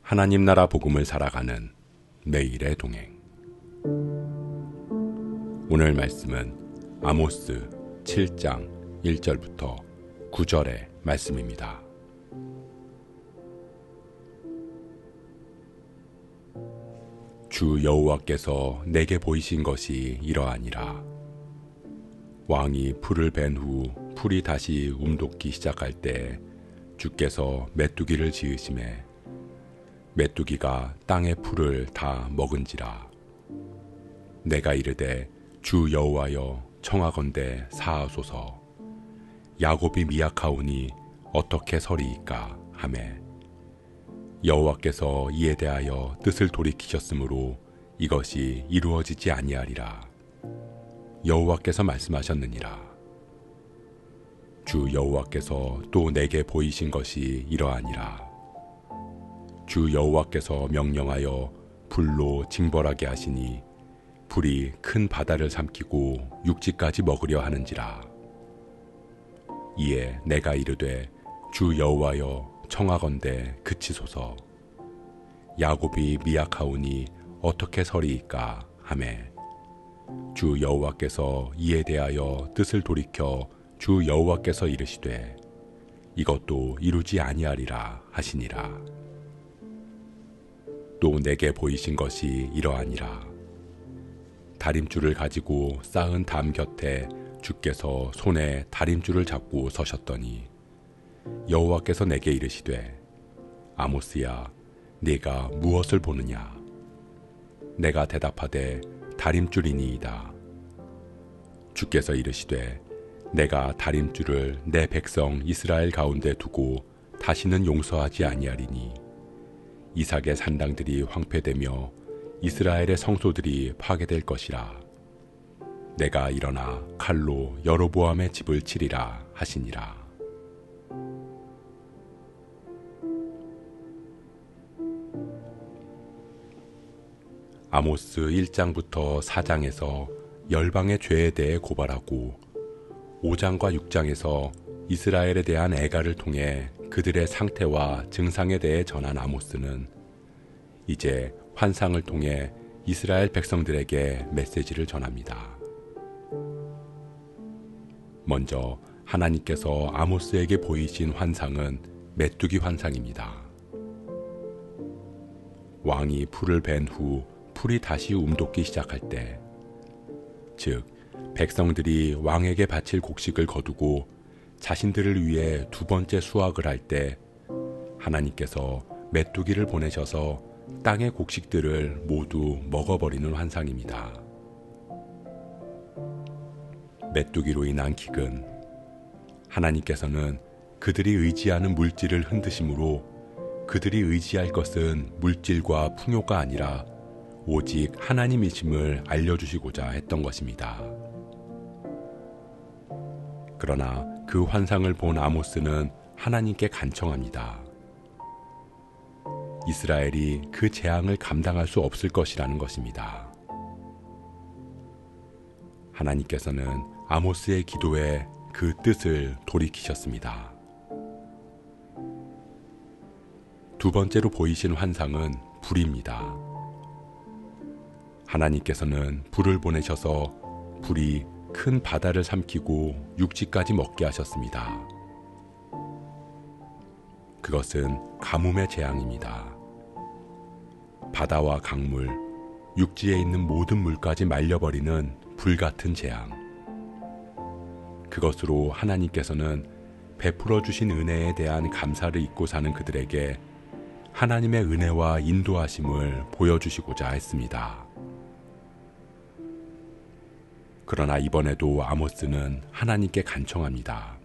하나님 나라 복음을 살아가는 매일의 동행. 오늘 말씀은 아모스 7장 1절부터 9절의 말씀입니다. 주 여호와께서 내게 보이신 것이 이러하니라. 왕이 풀을 벤 후 풀이 다시 움돋기 시작할 때 주께서 메뚜기를 지으심에 메뚜기가 땅의 풀을 다 먹은지라. 내가 이르되 주 여호와여 청하건대 사하소서. 야곱이 미약하오니 어떻게 서리이까 하매 여호와께서 이에 대하여 뜻을 돌이키셨으므로 이것이 이루어지지 아니하리라. 여호와께서 말씀하셨느니라. 주 여호와께서 또 내게 보이신 것이 이러하니라. 주 여호와께서 명령하여 불로 징벌하게 하시니 불이 큰 바다를 삼키고 육지까지 먹으려 하는지라. 이에 내가 이르되 주 여호와여 청하건대 그치소서. 야곱이 미약하오니 어떻게 서리이까 하매 주 여호와께서 이에 대하여 뜻을 돌이켜 주 여호와께서 이르시되 이것도 이루지 아니하리라 하시니라. 또 내게 보이신 것이 이러하니라. 다림줄을 가지고 쌓은 담 곁에 주께서 손에 다림줄을 잡고 서셨더니 여호와께서 내게 이르시되 아모스야 네가 무엇을 보느냐. 내가 대답하되 다림줄이니이다. 주께서 이르시되 내가 다림줄을 내 백성 이스라엘 가운데 두고 다시는 용서하지 아니하리니 이삭의 산당들이 황폐되며 이스라엘의 성소들이 파괴될 것이라. 내가 일어나 칼로 여로보암의 집을 치리라 하시니라. 아모스 1장부터 4장에서 열방의 죄에 대해 고발하고 5장과 6장에서 이스라엘에 대한 애가를 통해 그들의 상태와 증상에 대해 전한 아모스는 이제 환상을 통해 이스라엘 백성들에게 메시지를 전합니다. 먼저 하나님께서 아모스에게 보이신 환상은 메뚜기 환상입니다. 왕이 풀을 벤 후 풀이 다시 움돋기 시작할 때, 즉 백성들이 왕에게 바칠 곡식을 거두고 자신들을 위해 두 번째 수확을 할 때 하나님께서 메뚜기를 보내셔서 땅의 곡식들을 모두 먹어버리는 환상입니다. 메뚜기로 인한 기근, 하나님께서는 그들이 의지하는 물질을 흔드심으로 그들이 의지할 것은 물질과 풍요가 아니라 오직 하나님이심을 알려주시고자 했던 것입니다. 그러나 그 환상을 본 아모스는 하나님께 간청합니다. 이스라엘이 그 재앙을 감당할 수 없을 것이라는 것입니다. 하나님께서는 아모스의 기도에 그 뜻을 돌이키셨습니다. 두 번째로 보이신 환상은 불입니다. 하나님께서는 불을 보내셔서 불이 큰 바다를 삼키고 육지까지 먹게 하셨습니다. 그것은 가뭄의 재앙입니다. 바다와 강물, 육지에 있는 모든 물까지 말려버리는 불같은 재앙. 그것으로 하나님께서는 베풀어 주신 은혜에 대한 감사를 잊고 사는 그들에게 하나님의 은혜와 인도하심을 보여주시고자 했습니다. 그러나 이번에도 아모스는 하나님께 간청합니다.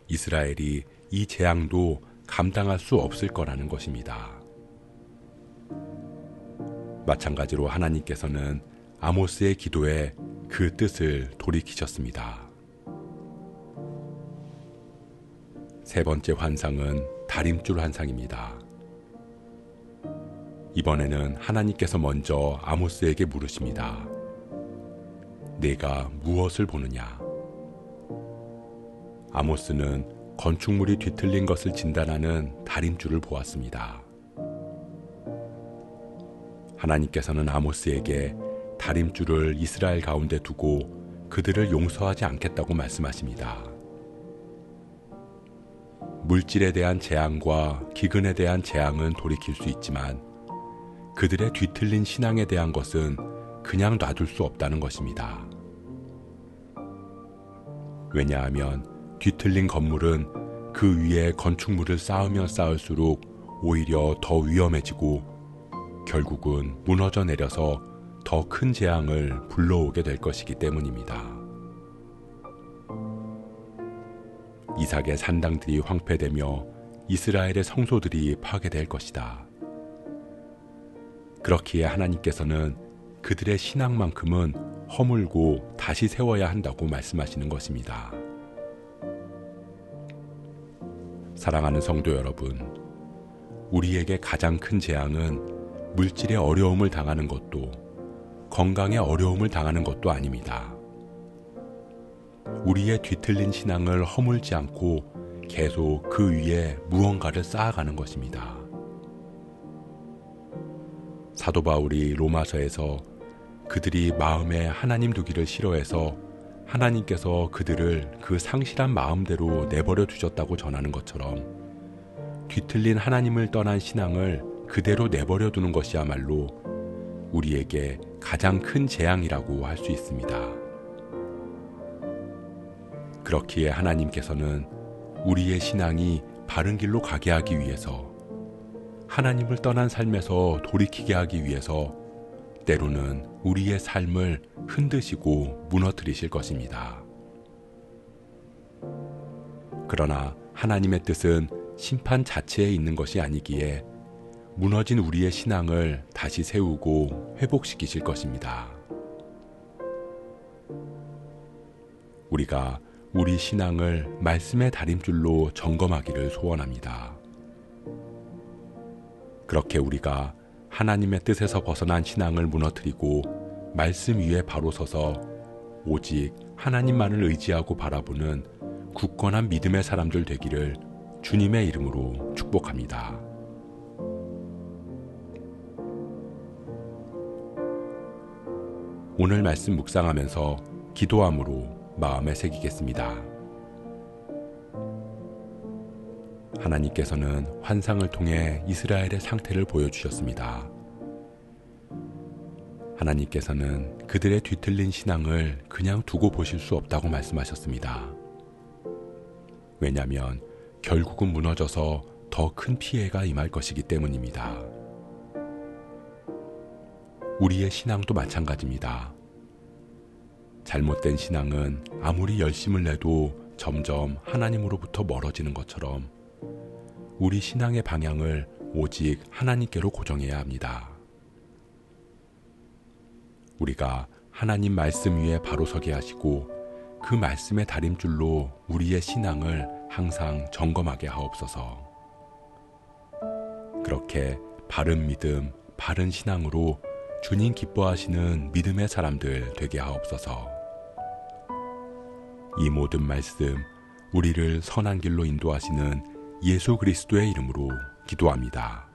이스라엘이 이 재앙도 감당할 수 없을 거라는 것입니다. 마찬가지로 하나님께서는 아모스의 기도에 그 뜻을 돌이키셨습니다. 세 번째 환상은 다림줄 환상입니다. 이번에는 하나님께서 먼저 아모스에게 물으십니다. 네가 무엇을 보느냐? 아모스는 건축물이 뒤틀린 것을 진단하는 다림줄을 보았습니다. 하나님께서는 아모스에게 다림줄을 이스라엘 가운데 두고 그들을 용서하지 않겠다고 말씀하십니다. 물질에 대한 재앙과 기근에 대한 재앙은 돌이킬 수 있지만 그들의 뒤틀린 신앙에 대한 것은 그냥 놔둘 수 없다는 것입니다. 왜냐하면 뒤틀린 건물은 그 위에 건축물을 쌓으면 쌓을수록 오히려 더 위험해지고 결국은 무너져 내려서 더 큰 재앙을 불러오게 될 것이기 때문입니다. 이삭의 산당들이 황폐되며 이스라엘의 성소들이 파괴될 것이다. 그렇기에 하나님께서는 그들의 신앙만큼은 허물고 다시 세워야 한다고 말씀하시는 것입니다. 사랑하는 성도 여러분, 우리에게 가장 큰 재앙은 물질의 어려움을 당하는 것도 건강의 어려움을 당하는 것도 아닙니다. 우리의 뒤틀린 신앙을 허물지 않고 계속 그 위에 무언가를 쌓아가는 것입니다. 사도 바울이 로마서에서 그들이 마음에 하나님 두기를 싫어해서 하나님께서 그들을 그 상실한 마음대로 내버려 두셨다고 전하는 것처럼 뒤틀린 하나님을 떠난 신앙을 그대로 내버려 두는 것이야말로 우리에게 가장 큰 재앙이라고 할 수 있습니다. 그렇기에 하나님께서는 우리의 신앙이 바른 길로 가게 하기 위해서 하나님을 떠난 삶에서 돌이키게 하기 위해서 때로는 우리의 삶을 흔드시고 무너뜨리실 것입니다. 그러나 하나님의 뜻은 심판 자체에 있는 것이 아니기에 무너진 우리의 신앙을 다시 세우고 회복시키실 것입니다. 우리가 우리 신앙을 말씀의 다림줄로 점검하기를 소원합니다. 그렇게 우리가 하나님의 뜻에서 벗어난 신앙을 무너뜨리고 말씀 위에 바로 서서 오직 하나님만을 의지하고 바라보는 굳건한 믿음의 사람들 되기를 주님의 이름으로 축복합니다. 오늘 말씀 묵상하면서 기도함으로 마음에 새기겠습니다. 하나님께서는 환상을 통해 이스라엘의 상태를 보여주셨습니다. 하나님께서는 그들의 뒤틀린 신앙을 그냥 두고 보실 수 없다고 말씀하셨습니다. 왜냐하면 결국은 무너져서 더 큰 피해가 임할 것이기 때문입니다. 우리의 신앙도 마찬가지입니다. 잘못된 신앙은 아무리 열심을 내도 점점 하나님으로부터 멀어지는 것처럼 우리 신앙의 방향을 오직 하나님께로 고정해야 합니다. 우리가 하나님 말씀 위에 바로 서게 하시고 그 말씀의 다림줄로 우리의 신앙을 항상 점검하게 하옵소서. 그렇게 바른 믿음, 바른 신앙으로 주님 기뻐하시는 믿음의 사람들 되게 하옵소서. 이 모든 말씀, 우리를 선한 길로 인도하시는 예수 그리스도의 이름으로 기도합니다.